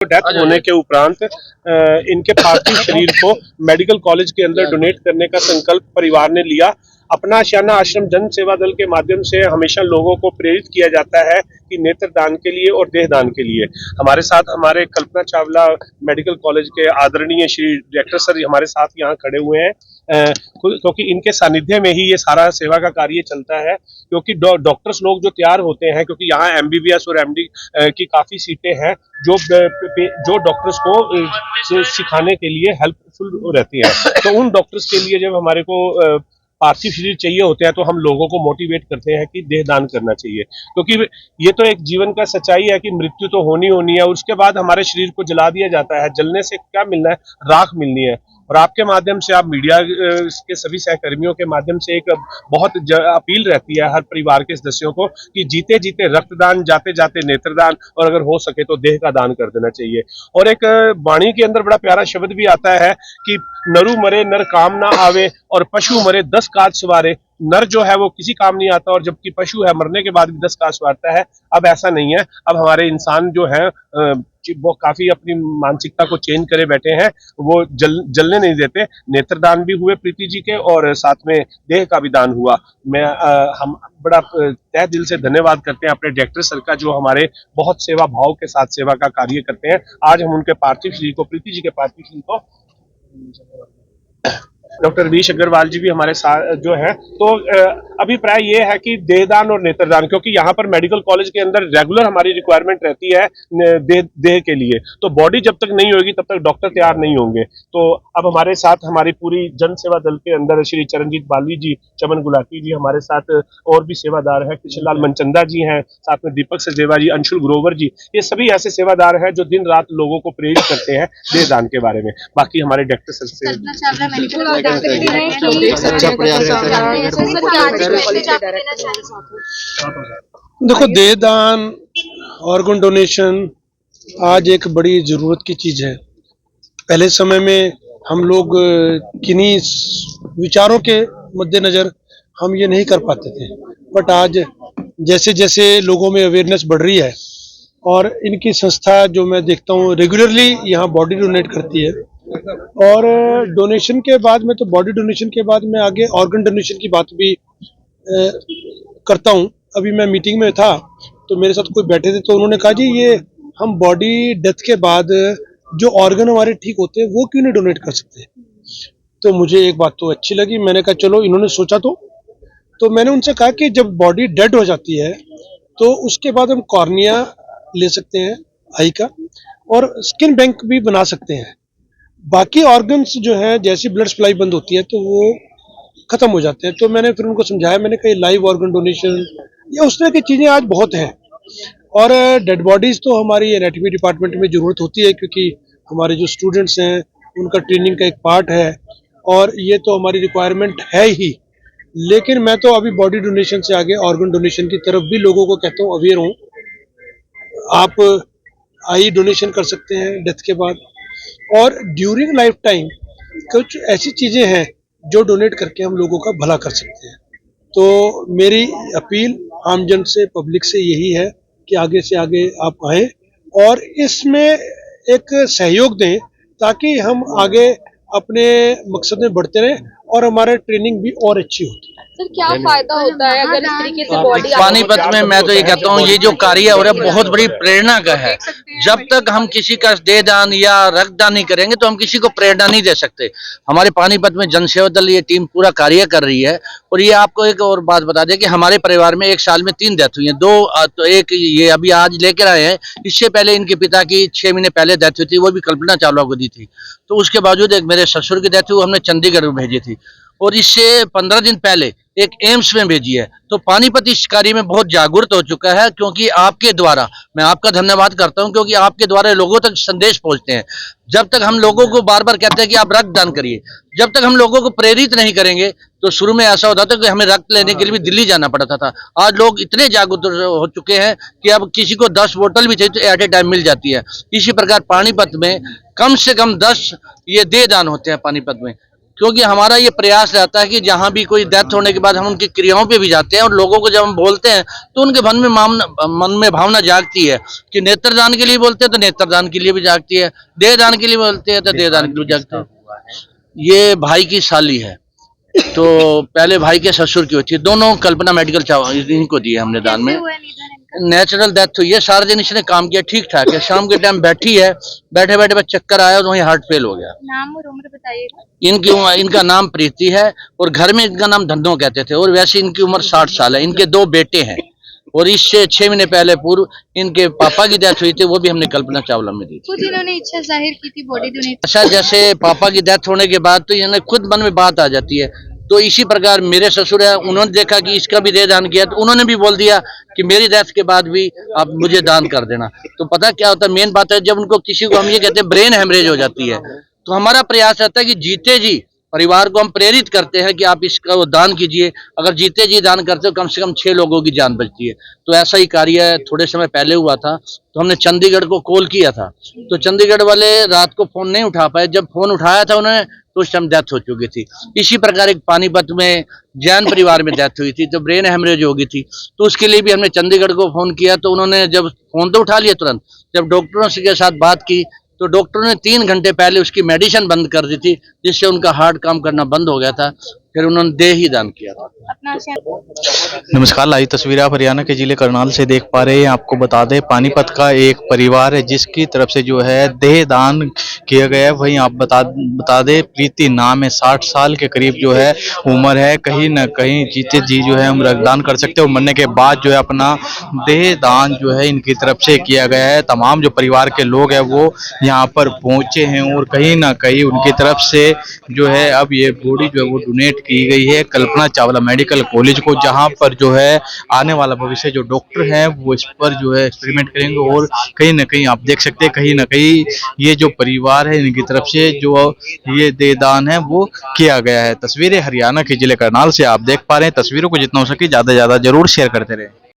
Death होने के उपरांत इनके पार्थिव शरीर को मेडिकल कॉलेज के अंदर डोनेट करने का संकल्प परिवार ने लिया। अपना शाना आश्रम जन सेवा दल के माध्यम से हमेशा लोगों को प्रेरित किया जाता है कि नेत्र दान के लिए और देह दान के लिए। हमारे साथ हमारे कल्पना चावला मेडिकल कॉलेज के आदरणीय श्री डायरेक्टर सर हमारे साथ यहाँ खड़े हुए हैं, क्योंकि इनके सानिध्य में ही ये सारा सेवा का कार्य चलता है। क्योंकि डॉक्टर्स लोग जो तैयार होते हैं, क्योंकि यहाँ एमबीबीएस और एमडी की काफी सीटें हैं जो डॉक्टर्स को सिखाने के लिए हेल्पफुल रहती है। तो उन डॉक्टर्स के लिए जब हमारे को पार्थिव शरीर चाहिए होते हैं तो हम लोगों को मोटिवेट करते हैं कि देह दान करना चाहिए, क्योंकि ये तो एक जीवन का सच्चाई है कि मृत्यु तो होनी है और उसके बाद हमारे शरीर को जला दिया जाता है। जलने से क्या मिलना है? राख मिलनी है। और आपके माध्यम से, आप मीडिया के सभी सहकर्मियों के माध्यम से एक बहुत अपील रहती है हर परिवार के सदस्यों को कि जीते जीते रक्तदान, जाते जाते नेत्रदान, और अगर हो सके तो देह का दान कर देना चाहिए। और एक वाणी के अंदर बड़ा प्यारा शब्द भी आता है कि नरु मरे नर काम ना आवे और पशु मरे 10 काज सवारे। नर जो है वो किसी काम नहीं आता और जबकि पशु है मरने के बाद भी 10 काज सवारता है। अब ऐसा नहीं है। अब हमारे इंसान जो है वो काफी अपनी मानसिकता को चेंज करे बैठे हैं, वो जलने नहीं देते। नेत्रदान भी हुए प्रीति जी के और साथ में देह का भी दान हुआ। हम बड़ा तहे दिल से धन्यवाद करते हैं अपने डायरेक्टर सर का, जो हमारे बहुत सेवा भाव के साथ सेवा का कार्य करते हैं। आज हम उनके पार्थिव शरीर को, प्रीति जी के पार्थिव शरीर को, डॉक्टर रवीश अग्रवाल जी भी हमारे साथ जो है, तो अभिप्राय ये है कि देहदान और नेत्रदान, क्योंकि यहाँ पर मेडिकल कॉलेज के अंदर रेगुलर हमारी रिक्वायरमेंट रहती है देह के लिए। तो बॉडी जब तक नहीं होगी तब तक डॉक्टर तैयार नहीं होंगे। तो अब हमारे साथ हमारी पूरी जन सेवा दल के अंदर श्री चरणजीत बाली जी, चमन गुलाटी जी हमारे साथ और भी सेवादार हैं, कृष्णलाल मनचंदा जी हैं, साथ में दीपक सचदेवा जी, अंशुल ग्रोवर जी, ये सभी ऐसे सेवादार हैं जो दिन रात लोगों को प्रेरित करते हैं देहदान के बारे में। बाकी हमारे डायरेक्टर सर से देखो, देहदान, ऑर्गन डोनेशन आज एक बड़ी जरूरत की चीज है। पहले समय में हम लोग किन्हीं विचारों के मद्देनजर हम ये नहीं कर पाते थे, बट आज जैसे जैसे लोगों में अवेयरनेस बढ़ रही है और इनकी संस्था जो मैं देखता हूँ रेगुलरली यहाँ बॉडी डोनेट करती है, और डोनेशन के बाद में, तो बॉडी डोनेशन के बाद में आगे ऑर्गन डोनेशन की बात भी करता हूँ। अभी मैं मीटिंग में था तो मेरे साथ कोई बैठे थे, तो उन्होंने कहा जी ये हम बॉडी डेथ के बाद जो ऑर्गन हमारे ठीक होते हैं वो क्यों नहीं डोनेट कर सकते। तो मुझे एक बात तो अच्छी लगी, मैंने कहा चलो इन्होंने सोचा तो मैंने उनसे कहा कि जब बॉडी डेड हो जाती है तो उसके बाद हम कॉर्निया ले सकते हैं आई का, और स्किन बैंक भी बना सकते हैं। बाकी ऑर्गन्स जो है, जैसी ब्लड सप्लाई बंद होती है तो वो खत्म हो जाते हैं। तो मैंने फिर उनको समझाया, मैंने कहा लाइव ऑर्गन डोनेशन या उस तरह की चीजें आज बहुत हैं। और डेड बॉडीज तो हमारी एनाटॉमी डिपार्टमेंट में जरूरत होती है, क्योंकि हमारे जो स्टूडेंट्स हैं उनका ट्रेनिंग का एक पार्ट है और ये तो हमारी रिक्वायरमेंट है ही। लेकिन मैं तो अभी बॉडी डोनेशन से आगे ऑर्गन डोनेशन की तरफ भी लोगों को कहता हूँ अवेयर हूँ। आप आई डोनेशन कर सकते हैं डेथ के बाद, और ड्यूरिंग लाइफ टाइम कुछ ऐसी चीजें हैं जो डोनेट करके हम लोगों का भला कर सकते हैं। तो मेरी अपील आमजन से, पब्लिक से यही है कि आगे से आगे आप आए और इसमें एक सहयोग दें, ताकि हम आगे अपने मकसद में बढ़ते रहें और हमारा ट्रेनिंग भी और अच्छी होती है। सर, क्या फायदा होता है अगर इस तरीके से बॉडी पानीपत में? मैं तो ये कहता हूँ ये जो कार्य हो रहा है बहुत बड़ी प्रेरणा का है। जब तक हम किसी का देहदान या रक्तदान नहीं करेंगे तो हम किसी को प्रेरणा नहीं दे सकते। हमारे पानीपत में जनसेवा दल ये टीम पूरा कार्य कर रही है। और ये आपको एक और बात बता दें कि हमारे परिवार में एक साल में 3 डेथ हुई है। 2 तो एक ये अभी आज लेकर आए हैं, इससे पहले इनके पिता की 6 महीने पहले डेथ हुई थी, वो भी कल्पना चावला को दी थी। तो उसके बावजूद एक मेरे ससुर की डेथ हुई, हमने चंडीगढ़ में भेजी थी, और इससे 15 दिन पहले एक एम्स में भेजी है। तो पानीपत इस कार्य में बहुत जागरूक हो चुका है, क्योंकि आपके द्वारा, मैं आपका धन्यवाद करता हूं, क्योंकि आपके द्वारा लोगों तक संदेश पहुंचते हैं। जब तक हम लोगों को बार बार कहते हैं कि आप रक्तदान करिए, जब तक हम लोगों को प्रेरित नहीं करेंगे, तो शुरू में ऐसा होता था कि हमें रक्त लेने के लिए भी दिल्ली जाना पड़ता था। आज लोग इतने जागरूक हो चुके हैं कि अब किसी को 10 बोतल भी चाहिए तो एट ए टाइम मिल जाती है। इसी प्रकार पानीपत में कम से कम 10 ये देहदान होते हैं पानीपत में। क्योंकि हमारा ये प्रयास रहता है कि जहाँ भी कोई डेथ होने के बाद हम उनकी क्रियाओं पे भी जाते हैं और लोगों को जब हम बोलते हैं तो उनके मन में भावना जागती है कि नेत्रदान के लिए बोलते हैं तो नेत्रदान के लिए भी जागती है, देहदान के लिए बोलते हैं तो देहदान के लिए जागती है। ये भाई की साली है, तो पहले भाई के ससुर की होती है, दोनों कल्पना मेडिकल इनको दिए हमने दान में। नेचुरल डेथ हुई है, सारे दिन इसने काम किया, ठीक ठाक है, शाम के टाइम बैठी है, बैठे बैठे बस चक्कर आया तो वहीं हार्ट फेल हो गया। नाम और उम्र बताइएगा। इनका नाम प्रीति है और घर में इनका नाम धन्नो कहते थे और वैसे इनकी उम्र 60 साल है। इनके 2 बेटे हैं और इससे 6 महीने पहले पूर्व इनके पापा की डेथ हुई थी, वो भी हमने कल्पना चावला में दी थी। खुद इन्होंने इच्छा जाहिर की थी बॉडी डोनेट। अच्छा, जैसे पापा की डेथ होने के बाद तो इन्हें खुद मन में बात आ जाती है, तो इसी प्रकार मेरे ससुर है, उन्होंने देखा कि इसका भी दान किया तो उन्होंने भी बोल दिया कि मेरी डेथ के बाद भी आप मुझे दान कर देना। तो पता क्या होता है, मेन बात है जब उनको किसी को हम ये कहते हैं ब्रेन हेमरेज हो जाती है, तो हमारा प्रयास रहता है कि जीते जी परिवार को हम प्रेरित करते हैं कि आप इसका वो दान कीजिए। अगर जीते जी दान करते हो कम से कम 6 लोगों की जान बचती है। तो ऐसा ही कार्य थोड़े समय पहले हुआ था, तो हमने चंडीगढ़ को कॉल किया था, तो चंडीगढ़ वाले रात को फोन नहीं उठा पाए। जब फोन उठाया था उन्होंने तो उस टाइम डेथ हो चुकी थी। इसी प्रकार एक पानीपत में जैन परिवार में डेथ हुई थी, तो ब्रेन हेमरेज हो गई थी, तो उसके लिए भी हमने चंडीगढ़ को फोन किया। तो उन्होंने जब फोन तो उठा लिया तुरंत, जब डॉक्टरों के साथ बात की तो डॉक्टरों ने 3 घंटे पहले उसकी मेडिसिन बंद कर दी थी, जिससे उनका हार्ट काम करना बंद हो गया था। फिर उन्होंने देह ही दान किया था। नमस्कार, लाइव तस्वीर आप हरियाणा के जिले करनाल से देख पा रहे हैं। आपको बता दें पानीपत का एक परिवार है जिसकी तरफ से जो है देह दान किया गया है। वहीं आप बता दें प्रीति नाम है, 60 साल के करीब जो है उम्र है। कहीं ना कहीं जीते जी जो है हम रक्तदान कर सकते हैं और मरने के बाद जो है अपना देह दान जो है इनकी तरफ से किया गया है। तमाम जो परिवार के लोग हैं वो यहाँ पर पहुंचे हैं और कहीं ना कहीं उनकी तरफ से जो है अब ये बॉडी जो है वो डोनेट की गई है कल्पना चावला मेडिकल कॉलेज को, जहां पर जो है आने वाला भविष्य जो डॉक्टर हैं वो इस पर जो है एक्सपेरिमेंट करेंगे। और कहीं ना कहीं आप देख सकते हैं कहीं ना कहीं ये जो परिवार है इनकी तरफ से जो ये देहदान है वो किया गया है। तस्वीरें हरियाणा के जिले करनाल से आप देख पा रहे हैं। तस्वीरों को जितना हो सके ज्यादा से ज्यादा जरूर शेयर करते रहे।